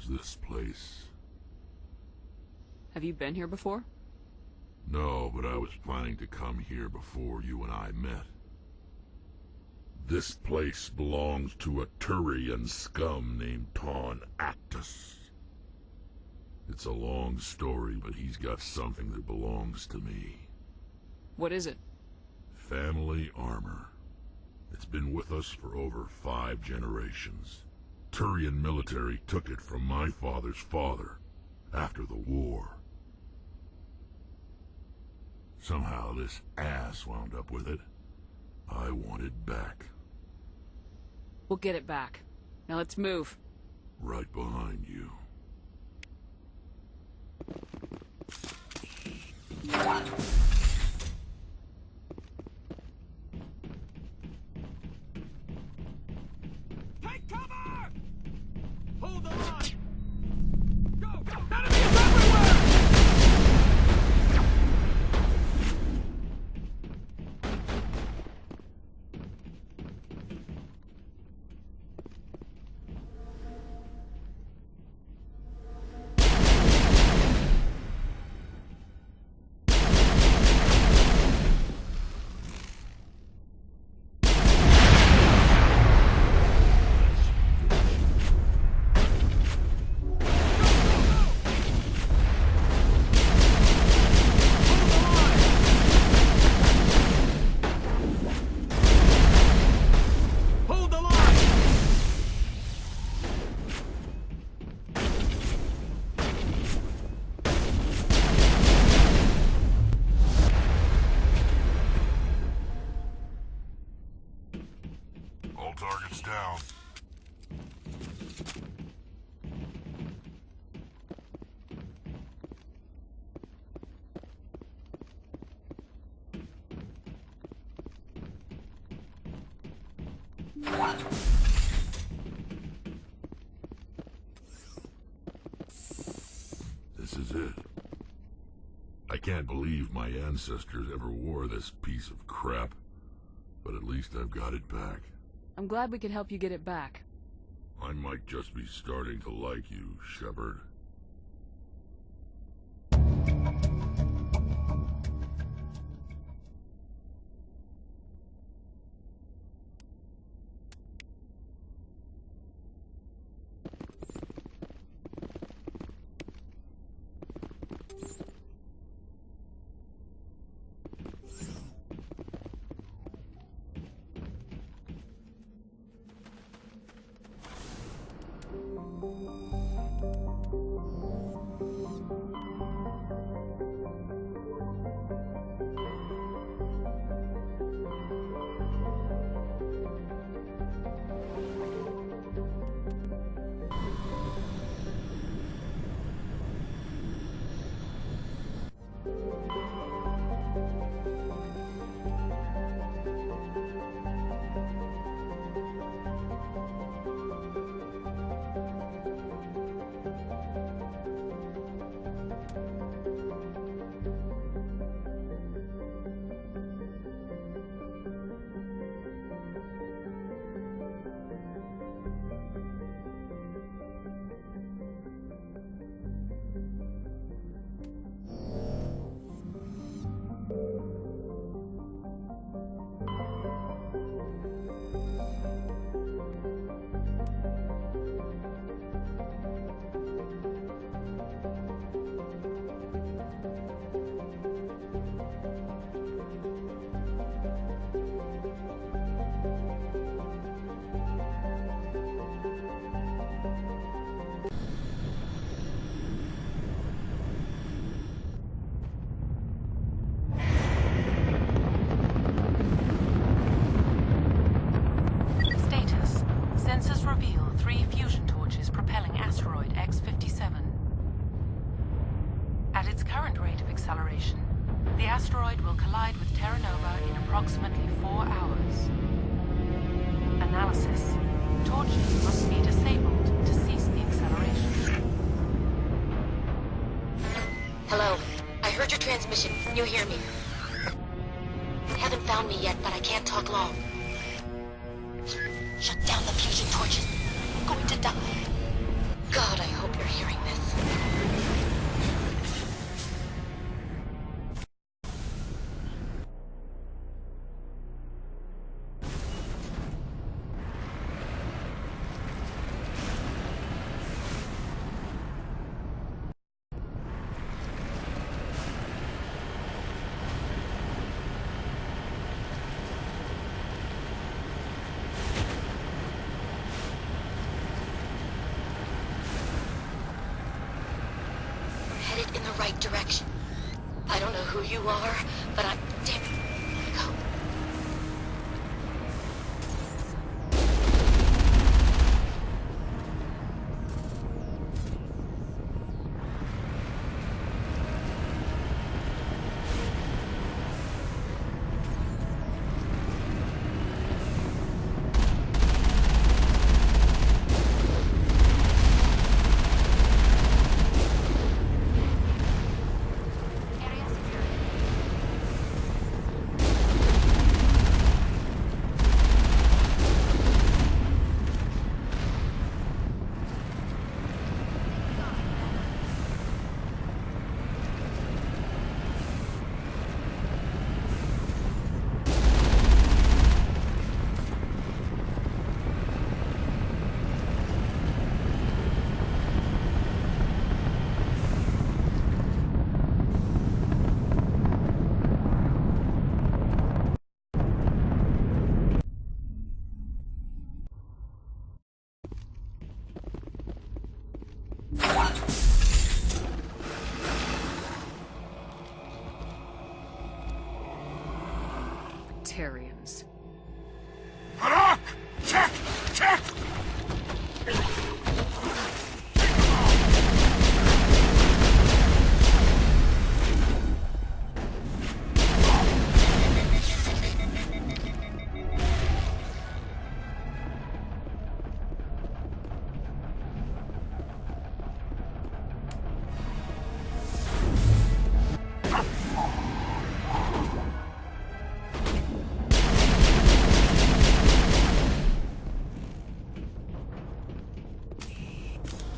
belongs, this place. Have you been here before? No, but I was planning to come here before you and I met. This place belongs to a Turian scum named Ton Actus. It's a long story, but he's got something that belongs to me. What is it? Family armor. It's been with us for over 5 generations. Turian military took it from my father's father after the war. Somehow this ass wound up with it. I want it back. We'll get it back. Now let's move. Right behind you. Take cover! Hold the line! Go, go! Enemies everywhere! Targets down. This is it. I can't believe my ancestors ever wore this piece of crap, but at least I've got it back. I'm glad we could help you get it back. I might just be starting to like you, Shepard. The asteroid will collide with Terra Nova in approximately 4 hours. Analysis. Torches must be disabled to cease the acceleration. Hello. I heard your transmission. Can you hear me? You haven't found me yet, but I can't talk long. Shut down the fusion torches. I'm going to die. God, I hope you're hearing this. Headed in the right direction. I don't know who you are, but I'm damn it. Go. Batarians. Harak! Check! Check!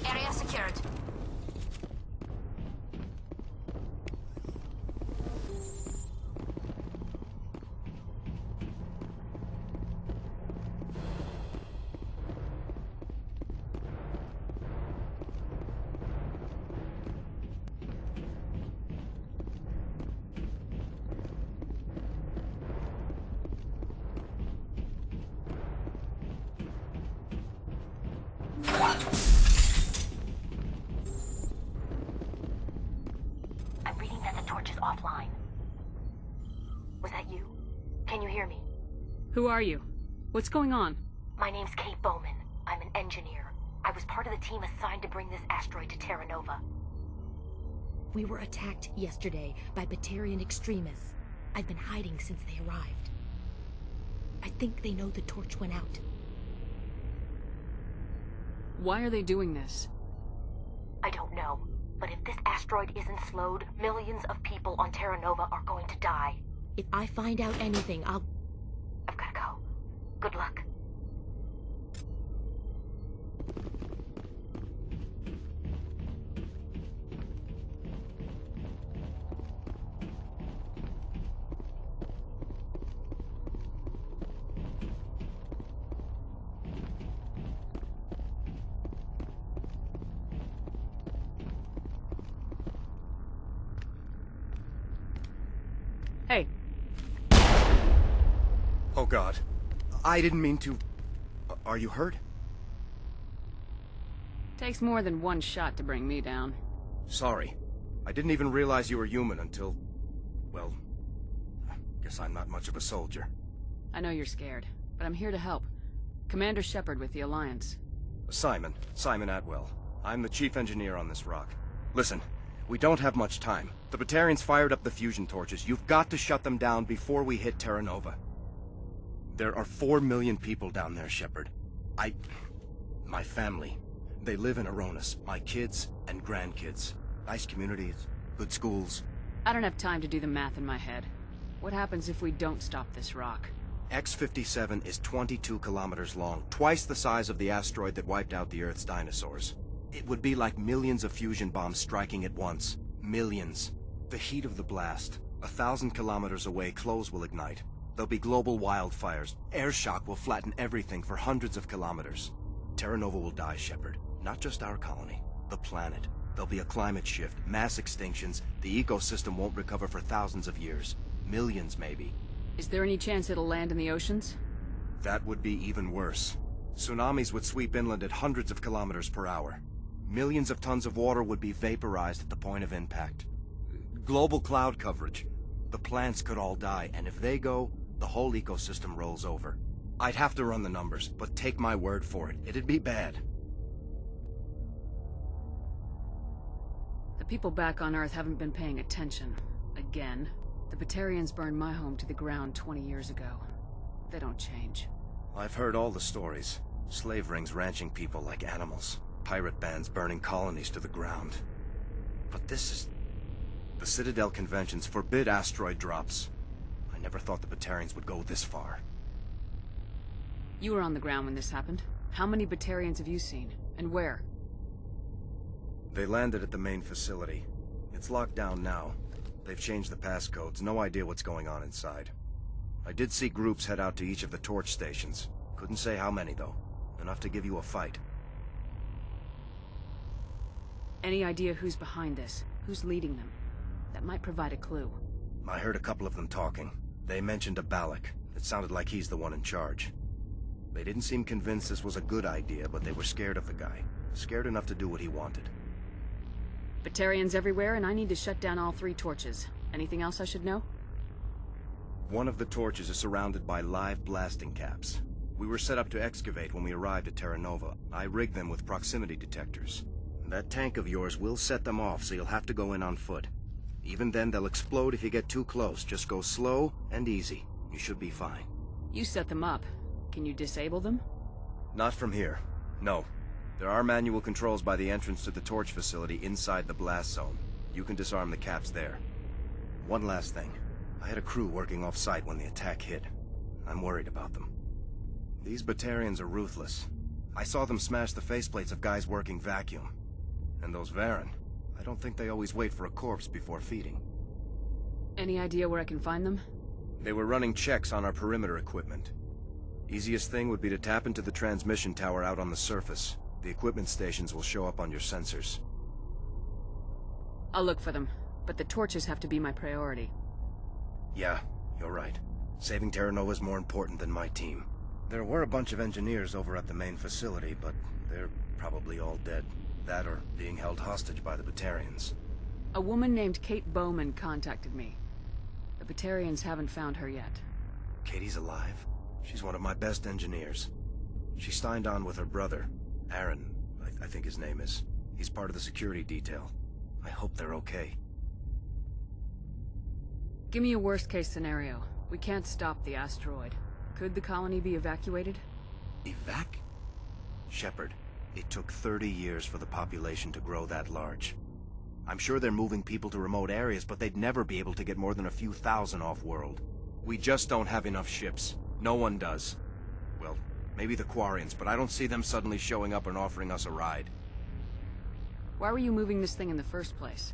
Area secured. I'm reading that the torch is offline. Was that you? Can you hear me? Who are you? What's going on? My name's Kate Bowman. I'm an engineer. I was part of the team assigned to bring this asteroid to Terra Nova. We were attacked yesterday by Batarian extremists. I've been hiding since they arrived. I think they know the torch went out. Why are they doing this? I don't know. But if this asteroid isn't slowed, millions of people on Terra Nova are going to die. If I find out anything, I've gotta go. Good luck. Hey, Oh God. I didn't mean to... Are you hurt? takes more than one shot to bring me down. Sorry. I didn't even realize you were human until... Well... Guess I'm not much of a soldier. I know you're scared, but I'm here to help. Commander Shepard with the Alliance. Simon Atwell. I'm the chief engineer on this rock. Listen, we don't have much time. The Batarians fired up the fusion torches. You've got to shut them down before we hit Terra Nova. There are 4 million people down there, Shepard. My family. They live in Aronis. My kids and grandkids. Nice communities, good schools. I don't have time to do the math in my head. What happens if we don't stop this rock? X-57 is 22 kilometers long, twice the size of the asteroid that wiped out the Earth's dinosaurs. It would be like millions of fusion bombs striking at once. Millions. The heat of the blast. 1,000 kilometers away, clothes will ignite. There'll be global wildfires. Air shock will flatten everything for hundreds of kilometers. Terra Nova will die, Shepard. Not just our colony. The planet. There'll be a climate shift, mass extinctions. The ecosystem won't recover for thousands of years. Millions, maybe. Is there any chance it'll land in the oceans? That would be even worse. Tsunamis would sweep inland at hundreds of kilometers per hour. Millions of tons of water would be vaporized at the point of impact. Global cloud coverage. The plants could all die, and if they go, the whole ecosystem rolls over. I'd have to run the numbers, but take my word for it, it'd be bad. The people back on Earth haven't been paying attention. Again. The Batarians burned my home to the ground 20 years ago. They don't change. I've heard all the stories. Slave rings ranching people like animals. Pirate bands burning colonies to the ground. But this is... The Citadel conventions forbid asteroid drops. I never thought the Batarians would go this far. You were on the ground when this happened. How many Batarians have you seen? And where? They landed at the main facility. It's locked down now. They've changed the passcodes. No idea what's going on inside. I did see groups head out to each of the torch stations. Couldn't say how many, though. Enough to give you a fight. Any idea who's behind this? Who's leading them? That might provide a clue. I heard a couple of them talking. They mentioned a Balak. It sounded like he's the one in charge. They didn't seem convinced this was a good idea, but they were scared of the guy. Scared enough to do what he wanted. Batarians everywhere, and I need to shut down all 3 torches. Anything else I should know? One of the torches is surrounded by live blasting caps. We were set up to excavate when we arrived at Terra Nova. I rigged them with proximity detectors. That tank of yours will set them off, so you'll have to go in on foot. Even then, they'll explode if you get too close. Just go slow and easy. You should be fine. You set them up. Can you disable them? Not from here. No. There are manual controls by the entrance to the torch facility inside the blast zone. You can disarm the caps there. One last thing. I had a crew working off-site when the attack hit. I'm worried about them. These Batarians are ruthless. I saw them smash the faceplates of guys working vacuum. And those Varen, I don't think they always wait for a corpse before feeding. Any idea where I can find them? They were running checks on our perimeter equipment. Easiest thing would be to tap into the transmission tower out on the surface. The equipment stations will show up on your sensors. I'll look for them, but the torches have to be my priority. Yeah, you're right. Saving Terra Nova is more important than my team. There were a bunch of engineers over at the main facility, but they're probably all dead. That or being held hostage by the Batarians. A woman named Kate Bowman contacted me. The Batarians haven't found her yet. Katie's alive? She's one of my best engineers. She signed on with her brother, Aaron, I think his name is. He's part of the security detail. I hope they're okay. Give me a worst-case scenario. We can't stop the asteroid. Could the colony be evacuated? Shepard, it took 30 years for the population to grow that large. I'm sure they're moving people to remote areas, but they'd never be able to get more than a few thousand off-world. We just don't have enough ships. No one does. Well, maybe the Quarians, but I don't see them suddenly showing up and offering us a ride. Why were you moving this thing in the first place?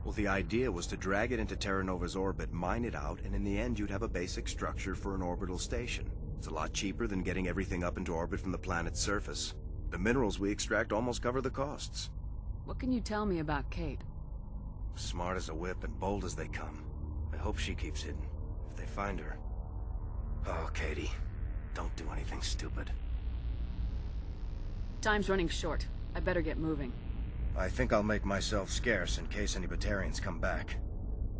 Well, the idea was to drag it into Terra Nova's orbit, mine it out, and in the end you'd have a basic structure for an orbital station. It's a lot cheaper than getting everything up into orbit from the planet's surface. The minerals we extract almost cover the costs. What can you tell me about Kate? Smart as a whip and bold as they come. I hope she keeps hidden. If they find her... Oh, Katie. Don't do anything stupid. Time's running short. I better get moving. I think I'll make myself scarce in case any Batarians come back.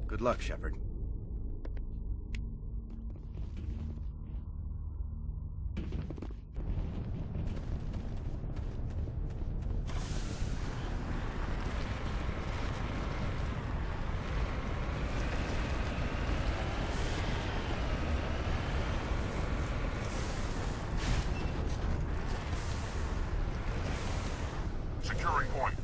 Good luck, Shepard. Securing point.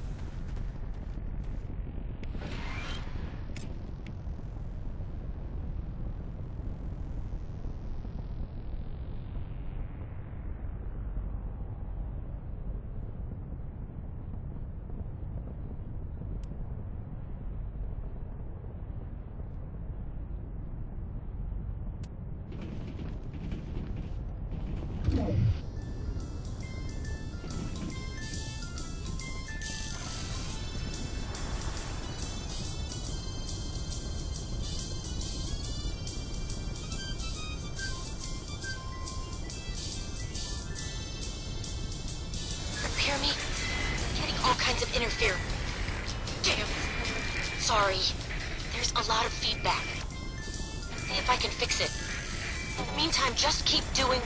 There's a lot of feedback. See if I can fix it. In the meantime, just keep doing...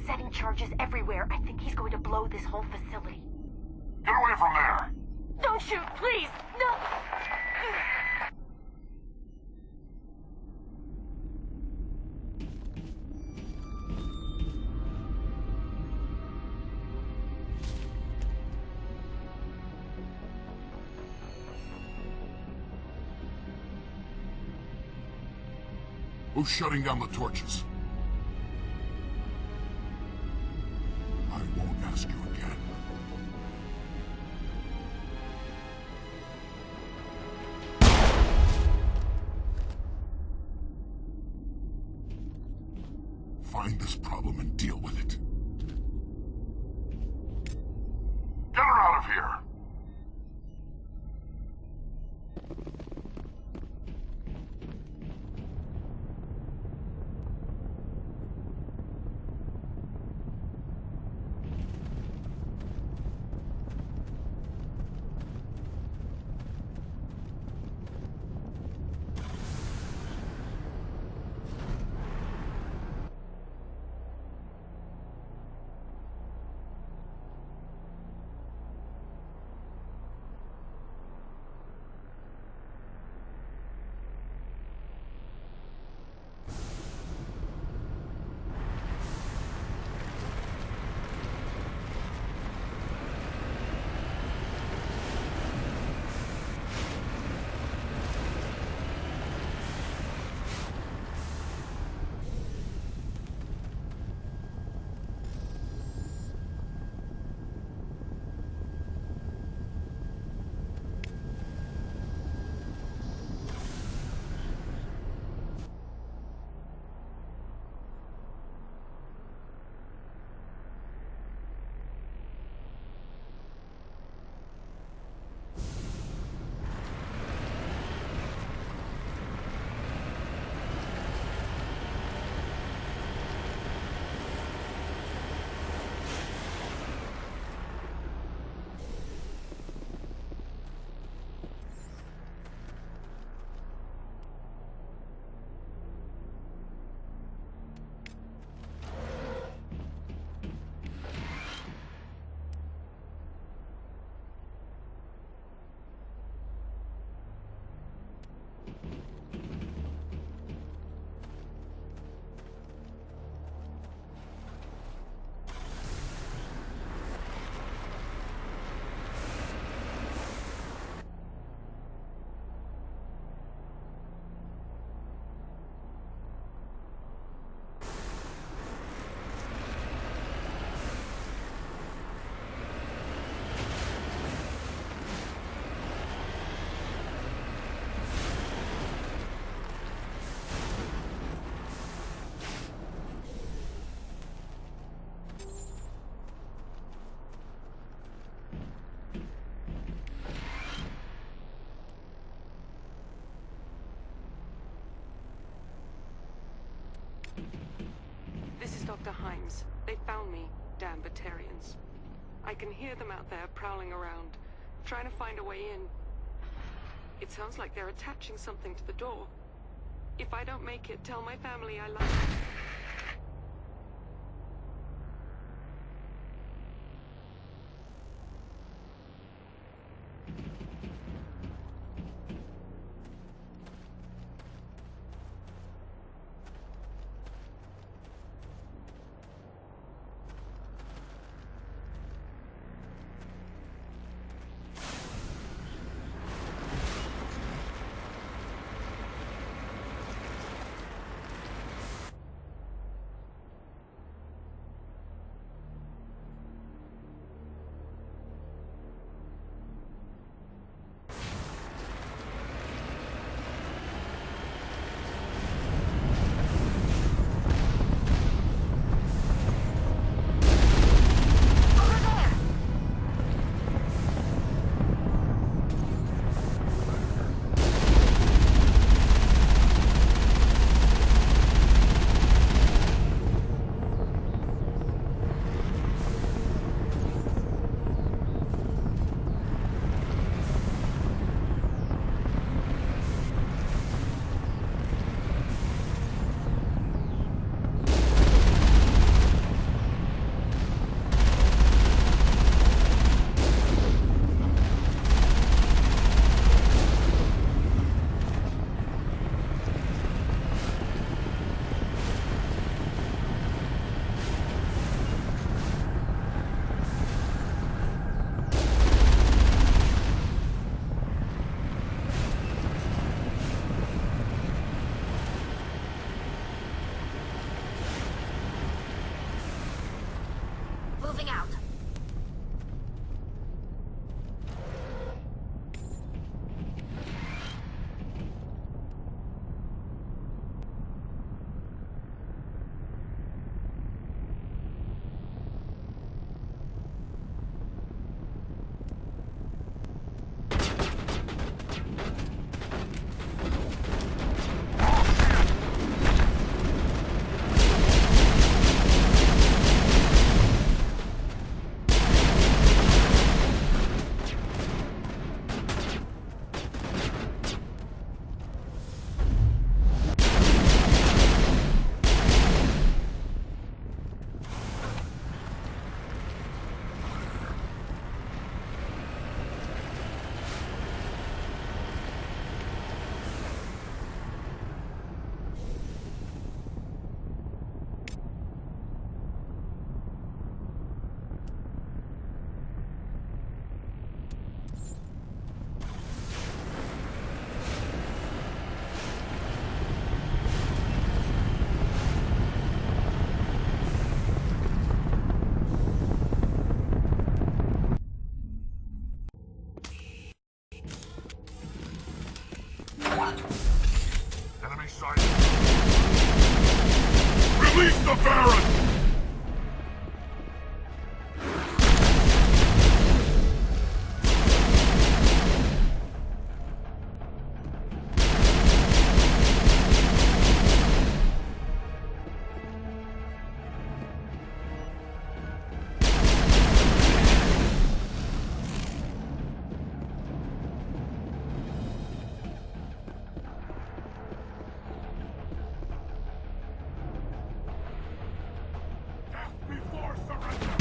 Setting charges everywhere. I think he's going to blow this whole facility. Get away from there! Don't shoot, please! No! Who's shutting down the torches? I won't ask you again. Find this problem and deal with it. They found me, damn Batarians. I can hear them out there prowling around, trying to find a way in. It sounds like they're attaching something to the door. If I don't make it, tell my family I love them. Moving out. Enemy sighted. Release the Baron! Before surrender!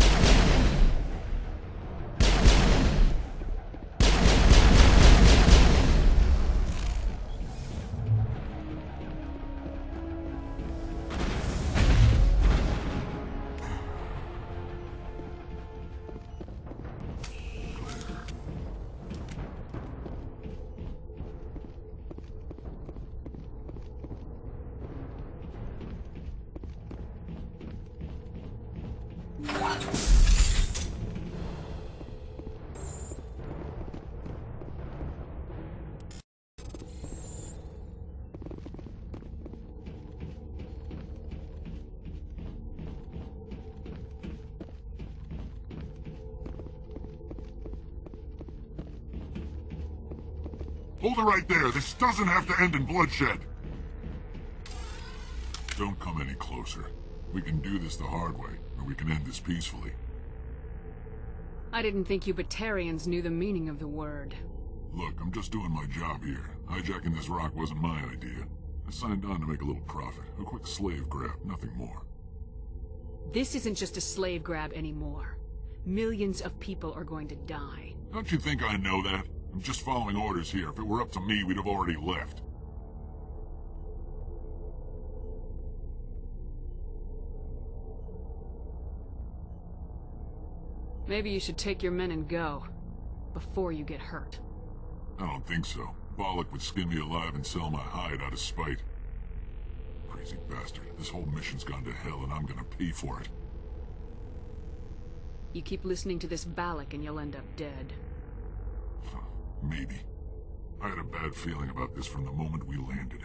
Hold it right there. This doesn't have to end in bloodshed. Don't come any closer. We can do this the hard way, or we can end this peacefully. I didn't think you Batarians knew the meaning of the word. Look, I'm just doing my job here. Hijacking this rock wasn't my idea. I signed on to make a little profit. A quick slave grab, nothing more. This isn't just a slave grab anymore. Millions of people are going to die. Don't you think I know that? I'm just following orders here. If it were up to me, we'd have already left. Maybe you should take your men and go, before you get hurt. I don't think so. Bollock would skin me alive and sell my hide out of spite. Crazy bastard. This whole mission's gone to hell and I'm gonna pay for it. You keep listening to this Balak and you'll end up dead. Maybe. I had a bad feeling about this from the moment we landed.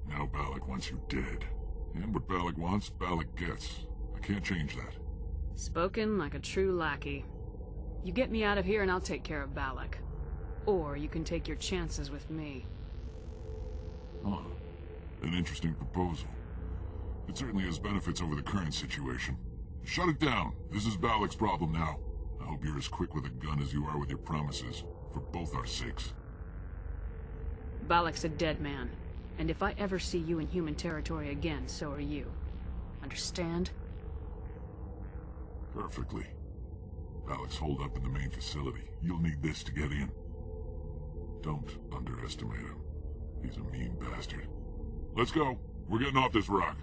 Now Balak wants you dead. And what Balak wants, Balak gets. I can't change that. Spoken like a true lackey. You get me out of here and I'll take care of Balak. Or you can take your chances with me. Huh. An interesting proposal. It certainly has benefits over the current situation. Shut it down. This is Balak's problem now. I hope you're as quick with a gun as you are with your promises. For both our sakes. Balak's a dead man. And if I ever see you in human territory again, so are you. Understand? Perfectly. Balak's holed up in the main facility. You'll need this to get in. Don't underestimate him. He's a mean bastard. Let's go. We're getting off this rock.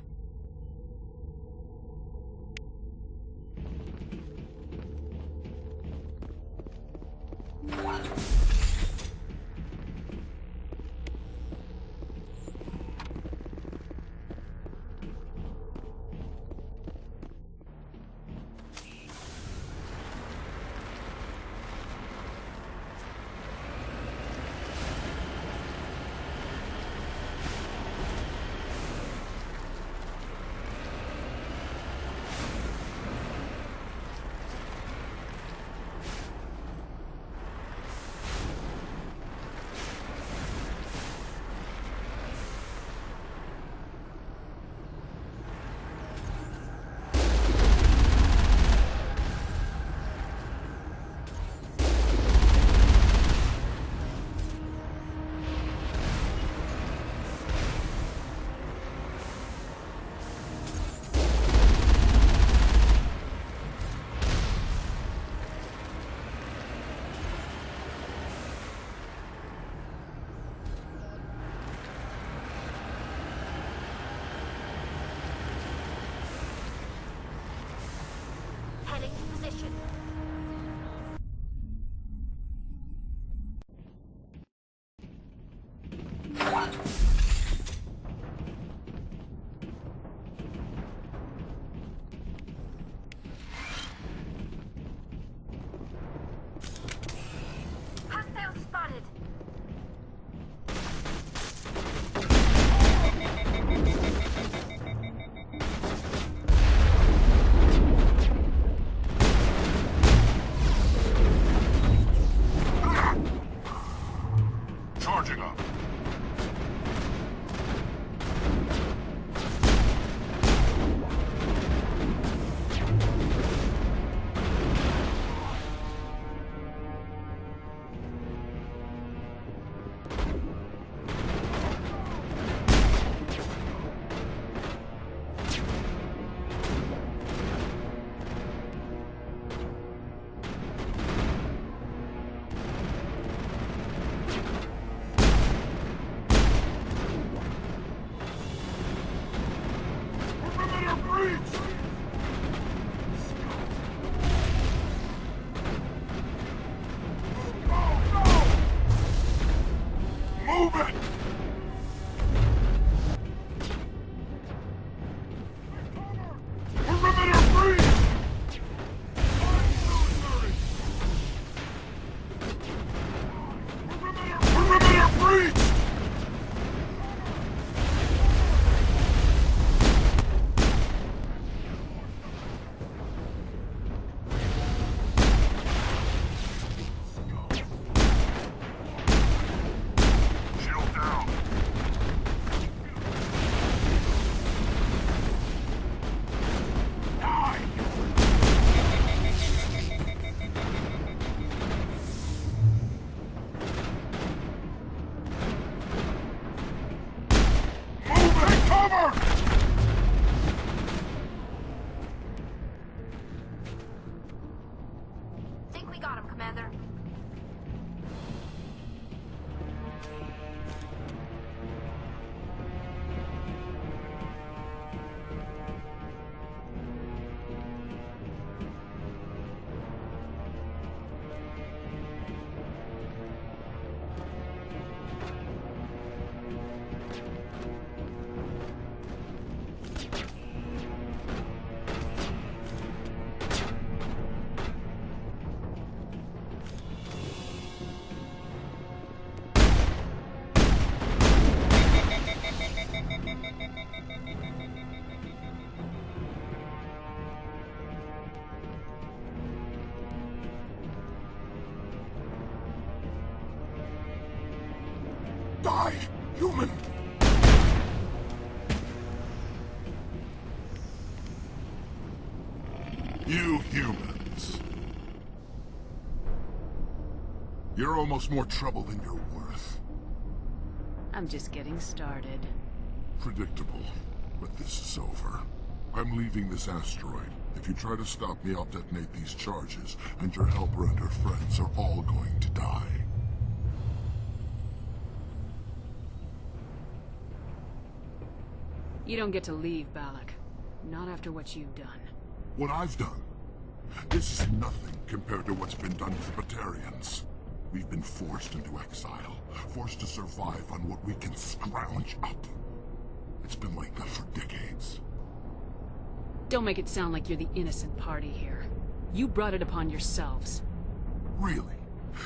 got him, Commander. Die, human! You humans. You're almost more trouble than you're worth. I'm just getting started. Predictable, but this is over. I'm leaving this asteroid. If you try to stop me, I'll detonate these charges, and your helper and her friends are all going to die. You don't get to leave, Balak. Not after what you've done. What I've done? This is nothing compared to what's been done to the Batarians. We've been forced into exile, forced to survive on what we can scrounge up. It's been like that for decades. Don't make it sound like you're the innocent party here. You brought it upon yourselves. Really?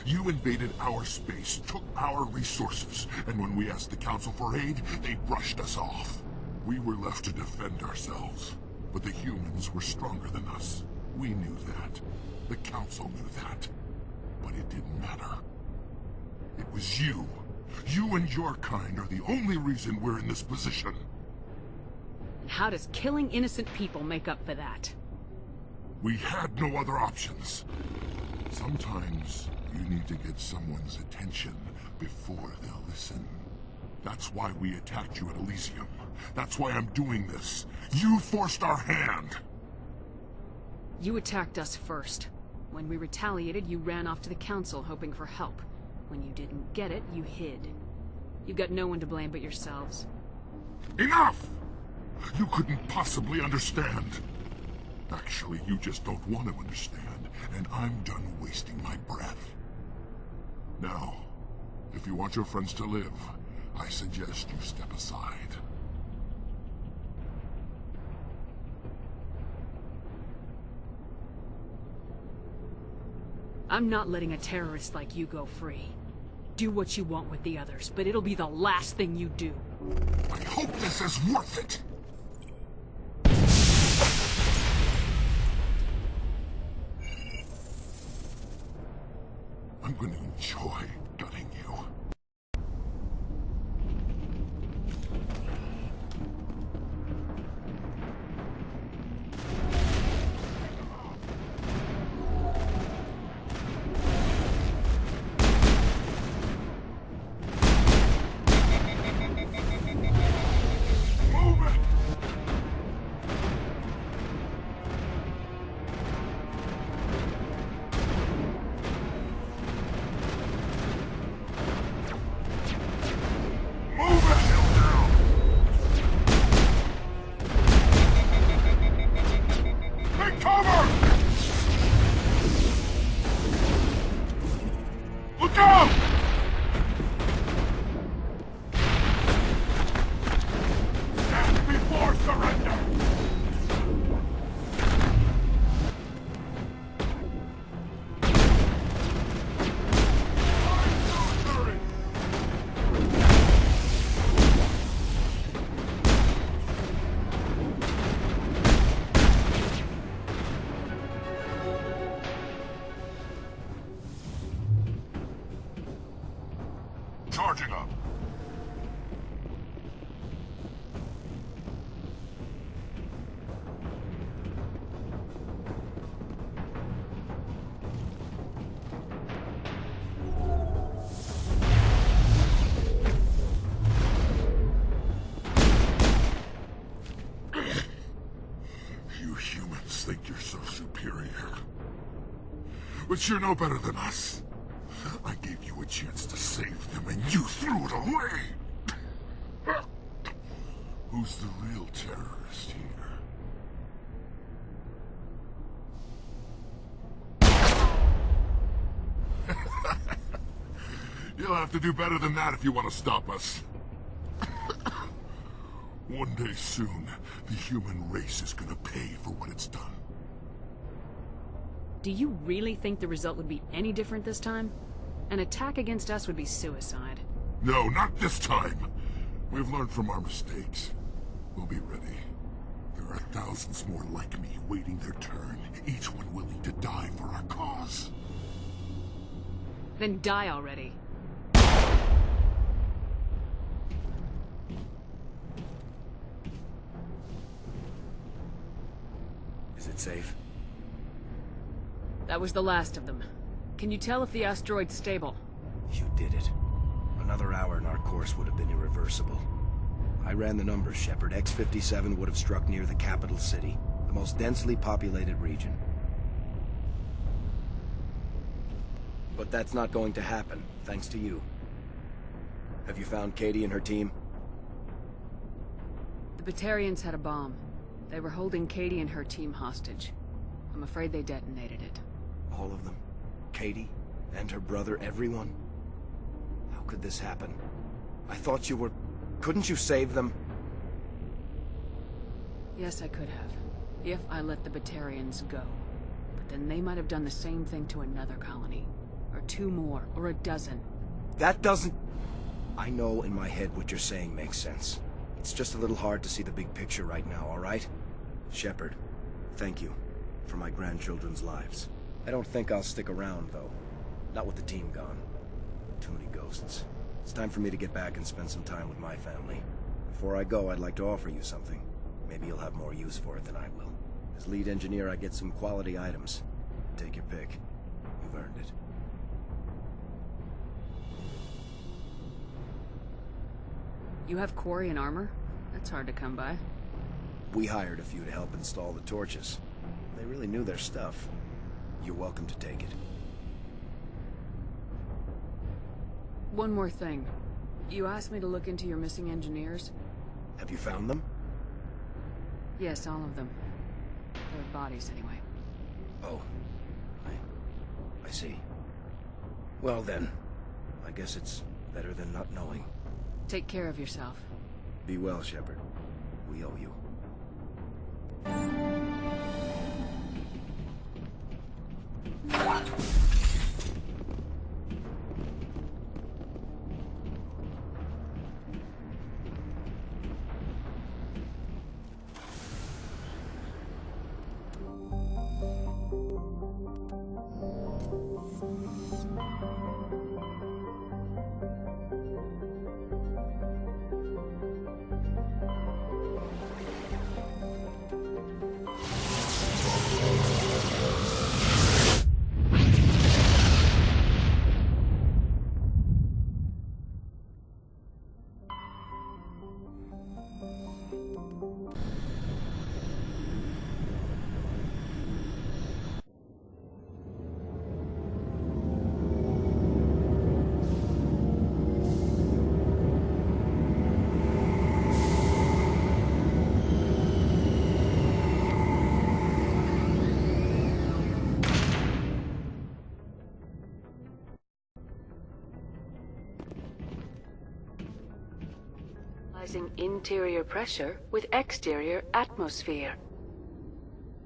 You invaded our space, took our resources, and when we asked the Council for aid, they brushed us off. We were left to defend ourselves, but the humans were stronger than us. We knew that. The Council knew that. But it didn't matter. It was you. You and your kind are the only reason we're in this position. And how does killing innocent people make up for that? We had no other options. Sometimes you need to get someone's attention before they'll listen. That's why we attacked you at Elysium. That's why I'm doing this. You forced our hand! You attacked us first. When we retaliated, you ran off to the Council hoping for help. When you didn't get it, you hid. You've got no one to blame but yourselves. Enough! You couldn't possibly understand. Actually, you just don't want to understand, and I'm done wasting my breath. Now, if you want your friends to live, I suggest you step aside. I'm not letting a terrorist like you go free. Do what you want with the others, but it'll be the last thing you do. I hope this is worth it! I'm gonna enjoy gutting you. Charging up. You humans think you're so superior. But you're no better than us. I gave you a chance to save them, and you threw it away! Who's the real terrorist here? You'll have to do better than that if you want to stop us. One day soon, the human race is gonna pay for what it's done. Do you really think the result would be any different this time? An attack against us would be suicide. No, not this time. We've learned from our mistakes. We'll be ready. There are thousands more like me waiting their turn, each one willing to die for our cause. Then die already. Is it safe? That was the last of them. Can you tell if the asteroid's stable? You did it. Another hour and our course would have been irreversible. I ran the numbers, Shepard. X-57 would have struck near the capital city, the most densely populated region. But that's not going to happen, thanks to you. Have you found Katie and her team? The Batarians had a bomb. They were holding Katie and her team hostage. I'm afraid they detonated it. All of them? Katie? And her brother, everyone? How could this happen? I thought you were... Couldn't you save them? Yes, I could have. If I let the Batarians go. But then they might have done the same thing to another colony. Or two more, or a dozen. That doesn't... I know in my head what you're saying makes sense. It's just a little hard to see the big picture right now, all right? Shepard, thank you for my grandchildren's lives. I don't think I'll stick around, though. Not with the team gone. Too many ghosts. It's time for me to get back and spend some time with my family. Before I go, I'd like to offer you something. Maybe you'll have more use for it than I will. As lead engineer, I get some quality items. Take your pick. You've earned it. You have quarry and armor? That's hard to come by. We hired a few to help install the torches. They really knew their stuff. You're welcome to take it. One more thing. You asked me to look into your missing engineers? Have you found them? Yes, all of them. Their bodies, anyway. Oh. I see. Well then, I guess it's better than not knowing. Take care of yourself. Be well, Shepard. We owe you. Interior pressure with exterior atmosphere.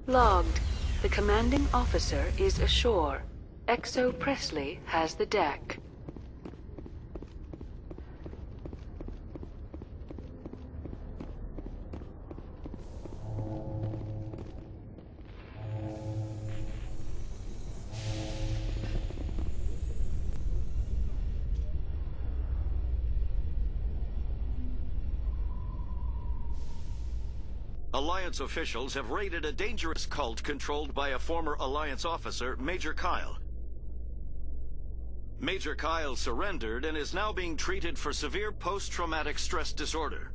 Logged. The commanding officer is ashore. Exo Presley has the deck. Alliance officials have raided a dangerous cult controlled by a former Alliance officer, Major Kyle. Major Kyle surrendered and is now being treated for severe post-traumatic stress disorder.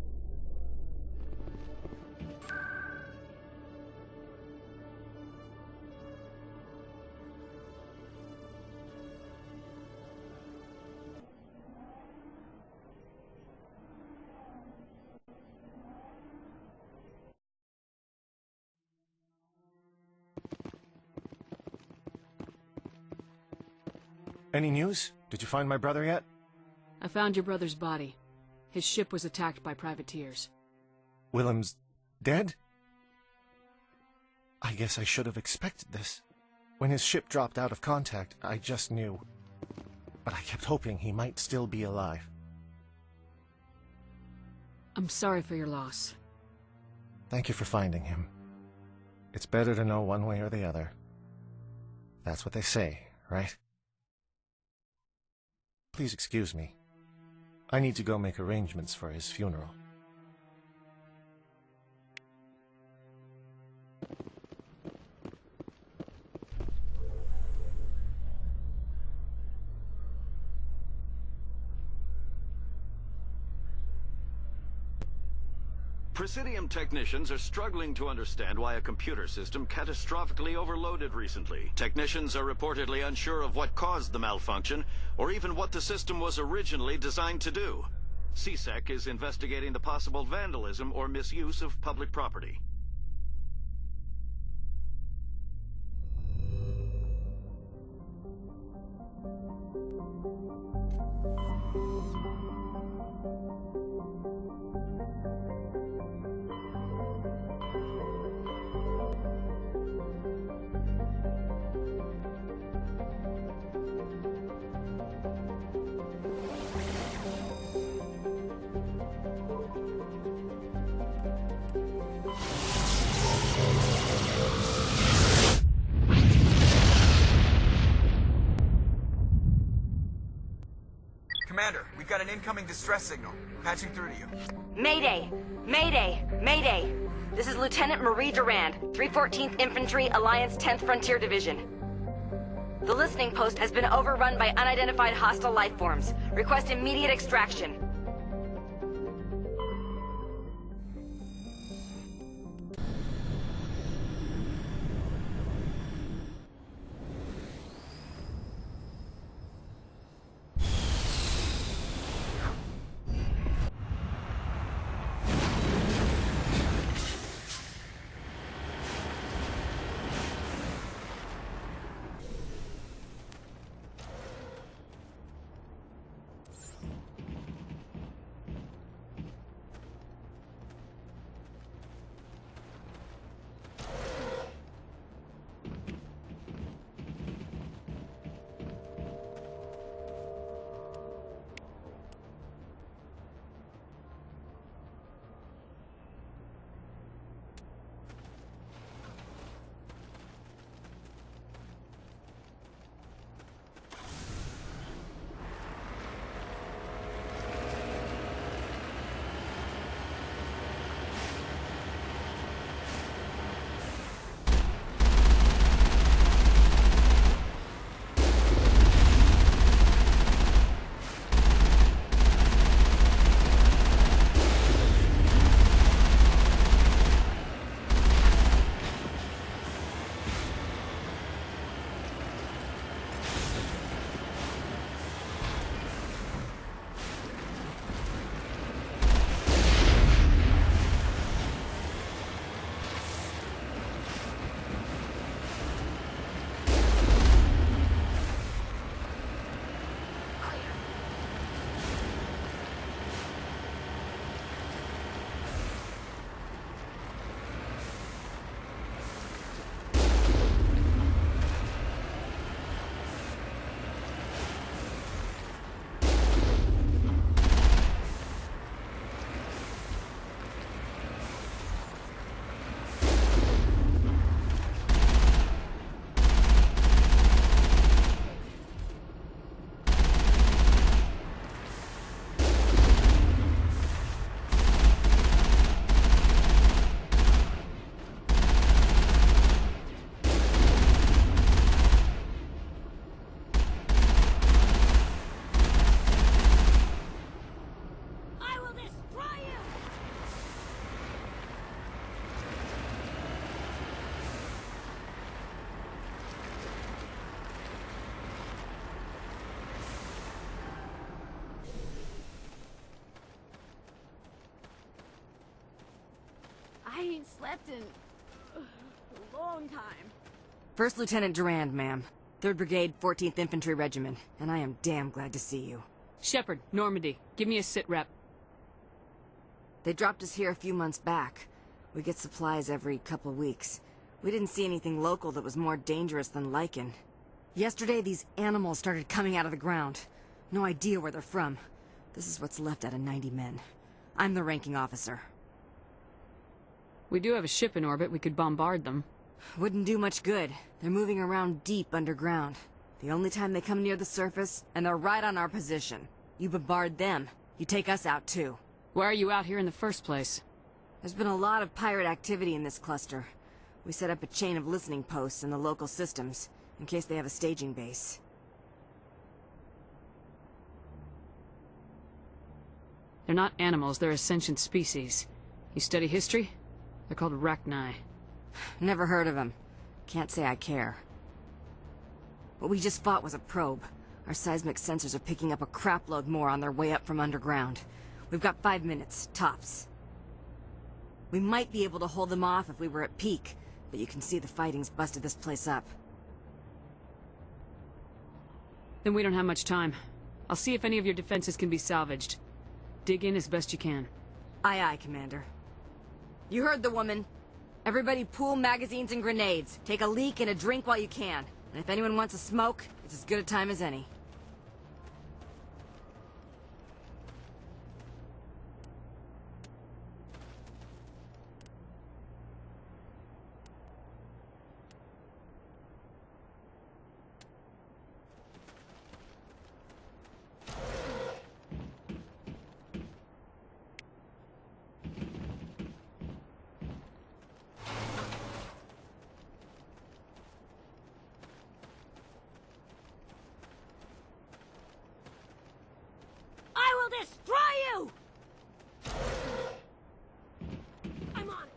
Any news? Did you find my brother yet? I found your brother's body. His ship was attacked by privateers. Willem's dead? I guess I should have expected this. When his ship dropped out of contact, I just knew. But I kept hoping he might still be alive. I'm sorry for your loss. Thank you for finding him. It's better to know one way or the other. That's what they say, right? Please excuse me. I need to go make arrangements for his funeral. Presidium technicians are struggling to understand why a computer system catastrophically overloaded recently. Technicians are reportedly unsure of what caused the malfunction, or even what the system was originally designed to do. CSEC is investigating the possible vandalism or misuse of public property. Commander, we've got an incoming distress signal. Patching through to you. Mayday! Mayday! Mayday! This is Lieutenant Marie Durand, 314th Infantry, Alliance 10th Frontier Division. The listening post has been overrun by unidentified hostile life forms. Request immediate extraction. I ain't slept in a long time. First Lieutenant Durand, ma'am. 3rd Brigade, 14th Infantry Regiment, and I am damn glad to see you. Shepard, Normandy, give me a sit rep. They dropped us here a few months back. We get supplies every couple weeks. We didn't see anything local that was more dangerous than lichen. Yesterday, these animals started coming out of the ground. No idea where they're from. This is what's left out of 90 men. I'm the ranking officer. We do have a ship in orbit. We could bombard them. Wouldn't do much good. They're moving around deep underground. The only time they come near the surface, and they're right on our position. You bombard them, you take us out too. Why are you out here in the first place? There's been a lot of pirate activity in this cluster. We set up a chain of listening posts in the local systems, in case they have a staging base. They're not animals, they're a sentient species. You study history? They're called arachni. Never heard of them. Can't say I care. What we just fought was a probe. Our seismic sensors are picking up a crapload more on their way up from underground. We've got 5 minutes, tops. We might be able to hold them off if we were at peak, but you can see the fighting's busted this place up. Then we don't have much time. I'll see if any of your defenses can be salvaged. Dig in as best you can. Aye, aye, Commander. You heard the woman. Everybody pool magazines and grenades. Take a leak and a drink while you can. And if anyone wants a smoke, it's as good a time as any. Destroy you! I'm on it.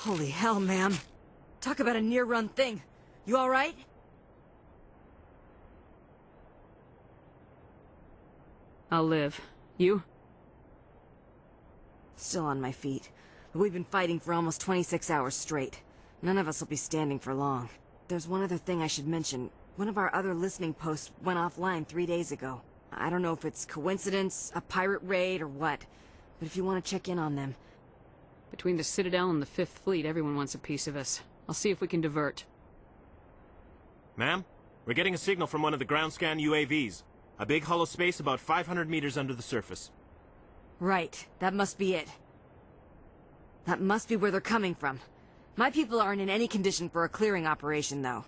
Holy hell, ma'am. Talk about a near-run thing. You alright? I'll live. You? Still on my feet. But we've been fighting for almost 26 hours straight. None of us will be standing for long. There's one other thing I should mention. One of our other listening posts went offline 3 days ago. I don't know if it's coincidence, a pirate raid, or what. But if you want to check in on them... Between the Citadel and the Fifth Fleet, everyone wants a piece of us. I'll see if we can divert. Ma'am, we're getting a signal from one of the ground scan UAVs. A big hollow space about 500 meters under the surface. Right. That must be it. That must be where they're coming from. My people aren't in any condition for a clearing operation, though.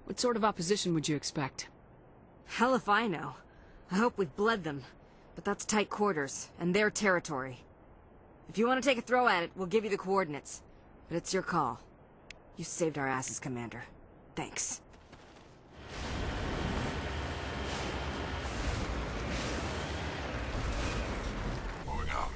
What sort of opposition would you expect? Hell if I know. I hope we've bled them. But that's tight quarters, and their territory. If you want to take a throw at it, we'll give you the coordinates. But it's your call. You saved our asses, Commander. Thanks. Going out.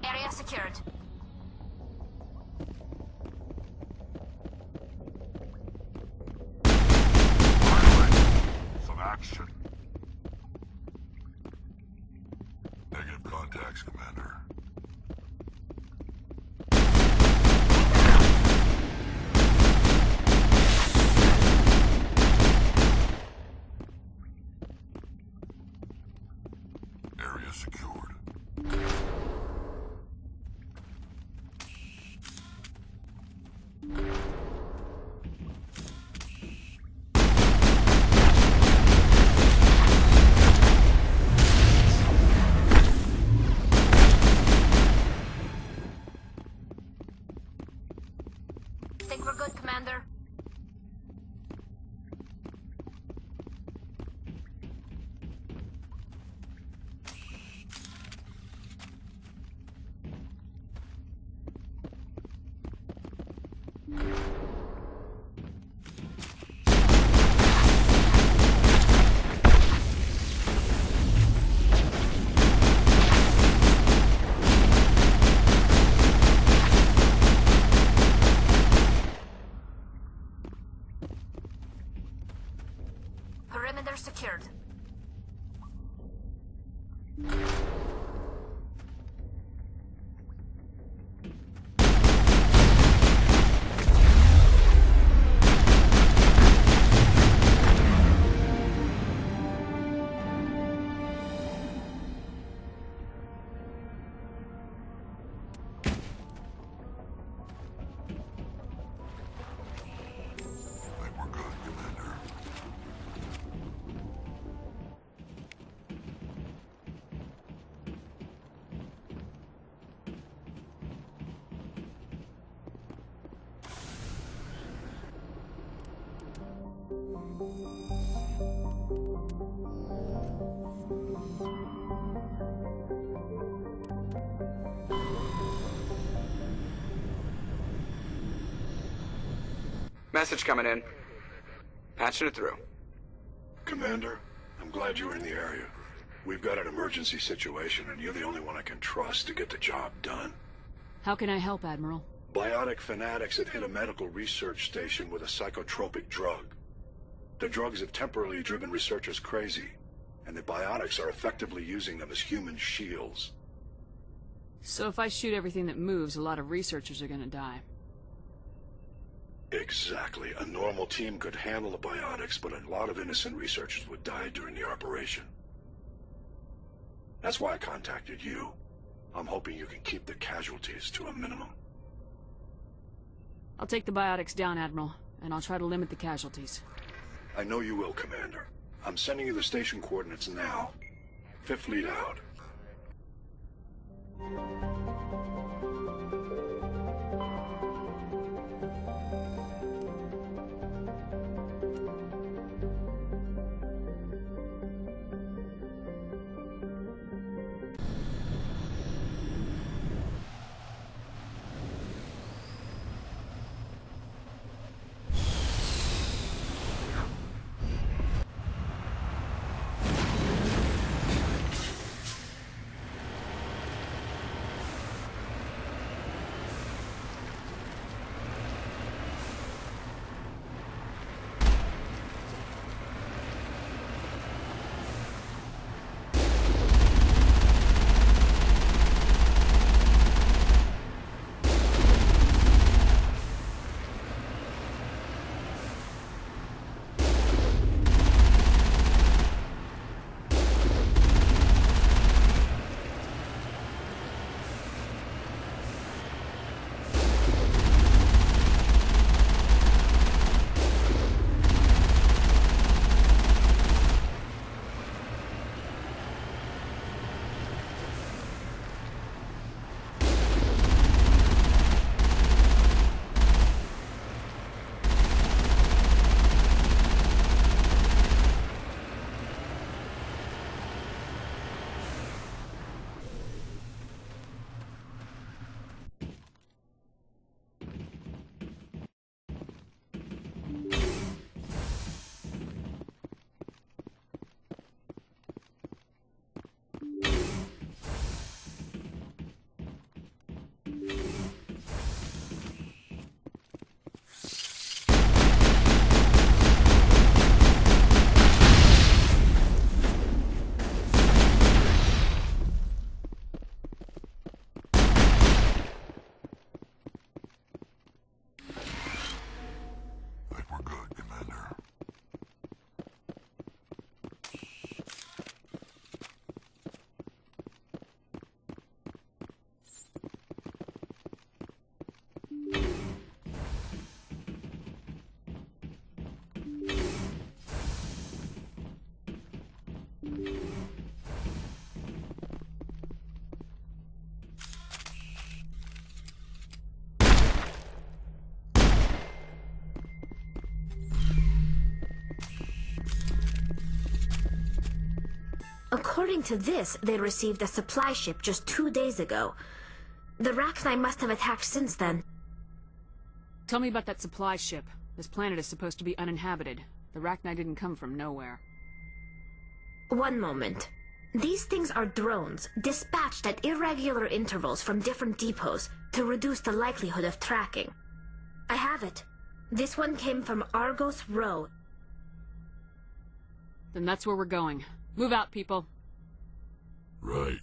Area secured. Some action. Negative contacts, Commander. Area secured. Think we're good, Commander? Perimeter secured. Message coming in. Patching it through. Commander, I'm glad you were in the area. We've got an emergency situation, and you're the only one I can trust to get the job done. How can I help, Admiral? Biotic fanatics have hit a medical research station with a psychotropic drug. The drugs have temporarily driven researchers crazy, and the biotics are effectively using them as human shields. So if I shoot everything that moves, a lot of researchers are gonna die. Exactly. A normal team could handle the biotics, but a lot of innocent researchers would die during the operation. That's why I contacted you. I'm hoping you can keep the casualties to a minimum. I'll take the biotics down, Admiral, and I'll try to limit the casualties. I know you will, Commander. I'm sending you the station coordinates now. Fifth lead out. According to this, they received a supply ship just 2 days ago. The Rachni must have attacked since then. Tell me about that supply ship. This planet is supposed to be uninhabited. The Rachni didn't come from nowhere. One moment. These things are drones, dispatched at irregular intervals from different depots to reduce the likelihood of tracking. I have it. This one came from Argos Row. Then that's where we're going. Move out, people. Right.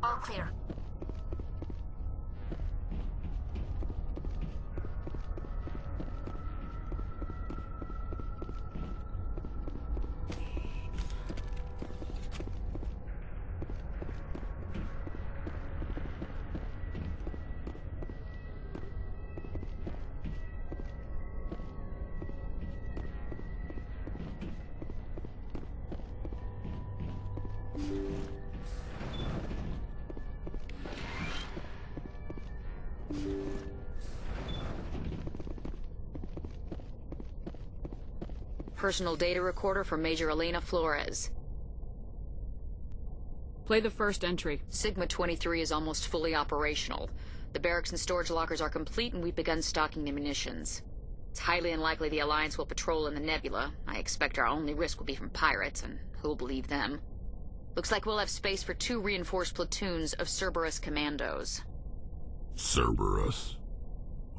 All clear. Personal data recorder for Major Elena Flores. Play the first entry. Sigma 23 is almost fully operational. The barracks and storage lockers are complete, and we've begun stocking the munitions. It's highly unlikely the Alliance will patrol in the nebula. I expect our only risk will be from pirates, and who'll believe them? Looks like we'll have space for 2 reinforced platoons of Cerberus commandos. Cerberus?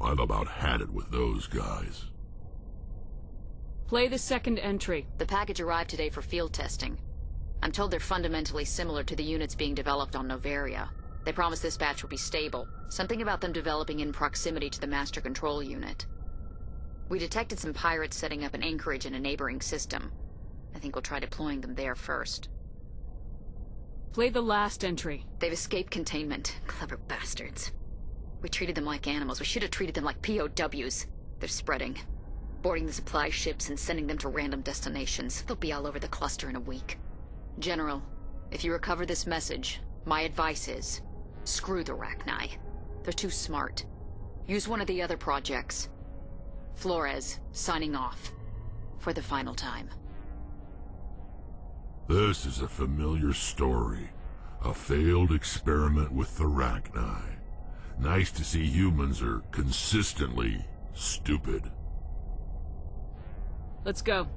I've about had it with those guys. Play the second entry. The package arrived today for field testing. I'm told they're fundamentally similar to the units being developed on Novaria. They promise this batch will be stable. Something about them developing in proximity to the master control unit. We detected some pirates setting up an anchorage in a neighboring system. I think we'll try deploying them there first. Play the last entry. They've escaped containment. Clever bastards. We treated them like animals. We should have treated them like POWs. They're spreading. Boarding the supply ships and sending them to random destinations. They'll be all over the cluster in a week. General, if you recover this message, my advice is, screw the Rachni. They're too smart. Use one of the other projects. Flores, signing off. For the final time. This is a familiar story. A failed experiment with the Rachni. Nice to see humans are consistently stupid. Let's go.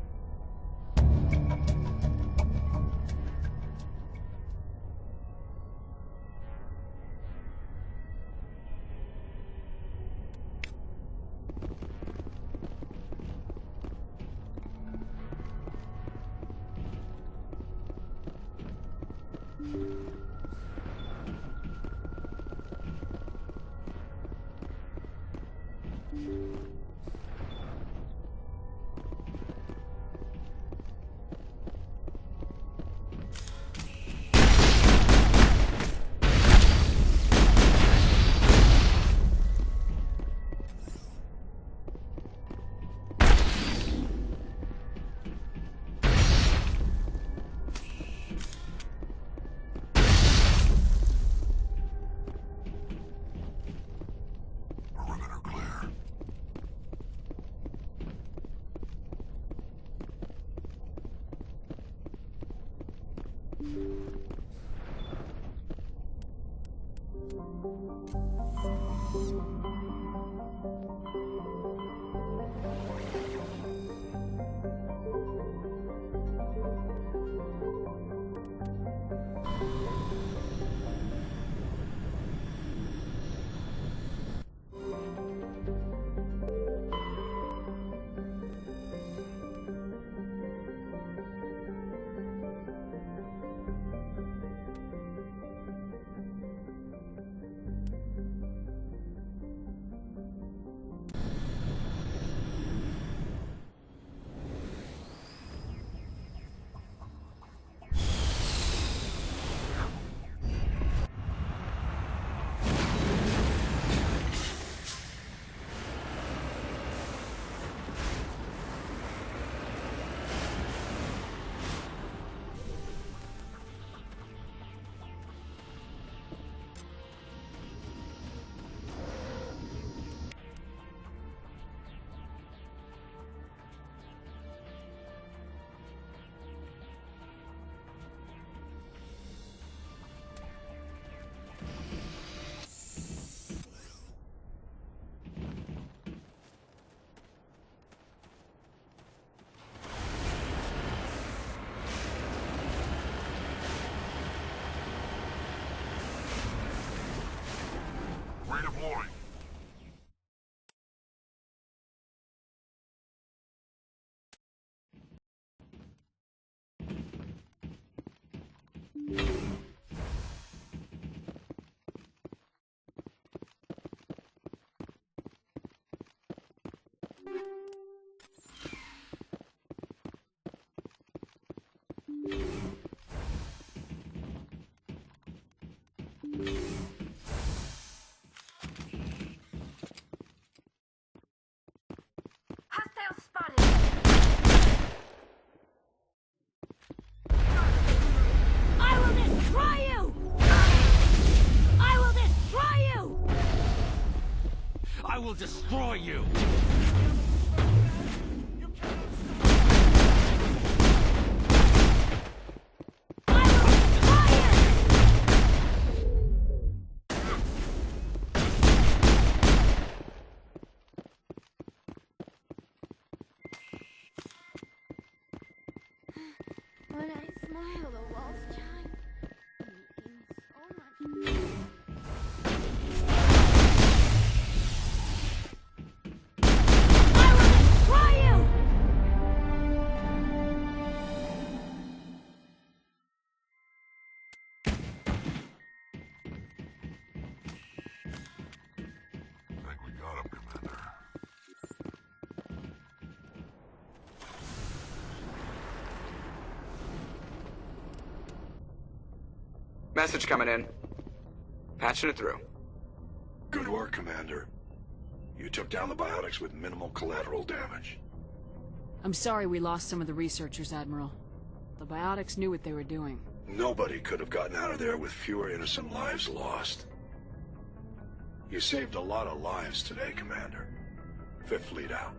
Hostile spotted. I will destroy you! I will destroy you! I will destroy you! When I smile, the walls chime. Making so much. I think we got him, Commander. Message coming in. Patching it through. Good work, Commander. You took down the biotics with minimal collateral damage. I'm sorry we lost some of the researchers, Admiral. The biotics knew what they were doing. Nobody could have gotten out of there with fewer innocent lives lost. You saved a lot of lives today, Commander. Fifth Fleet out.